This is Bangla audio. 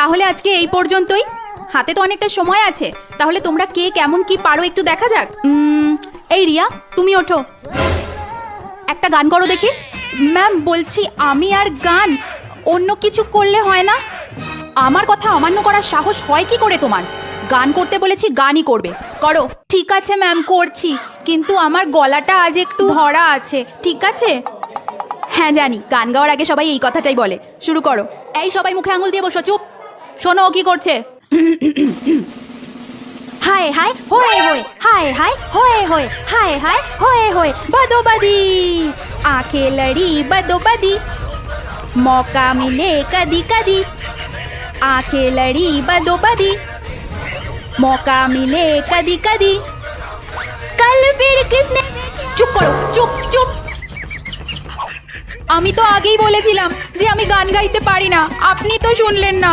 তাহলে আজকে এই পর্যন্তই। হাতে তো অনেকটা সময় আছে, তাহলে তোমরা কে কেমন কি পারো একটু দেখা যাক। এই রিয়া, তুমি ওঠো, একটা গান করো দেখি। ম্যাম বলছি, আমি আর গান অন্য কিছু করলে হয় না? আমার কথা অমান্য করার সাহস হয় কি করে তোমার? গান করতে বলেছি, গানই করবে, করো। ঠিক আছে ম্যাম, করছি, কিন্তু আমার গলাটা আজ একটু ধরা আছে। ঠিক আছে? হ্যাঁ জানি, গান গাওয়ার আগে সবাই এই কথাটাই বলে। শুরু করো। এই সবাই মুখে আঙুল দিয়ে বসো, চুপ। শোনো ও কি করছে। হায় হায় হোয়ে হোয়ে, হায় হায় হোয়ে হোয়ে, হায় হায় হোয়ে হোয়ে, बदोबदी आंखें लड़ी बदोबदी, मौका मिले कदी कदी, आंखें लड़ी बदोबदी, मौका मिले कदी कदी, कल फिर किसने। চুপ করো, চুপ চুপ। আমি তো আগেই বলেছিলাম যে আমি গান গাইতে পারি না, আপনি তো শুনলেন না।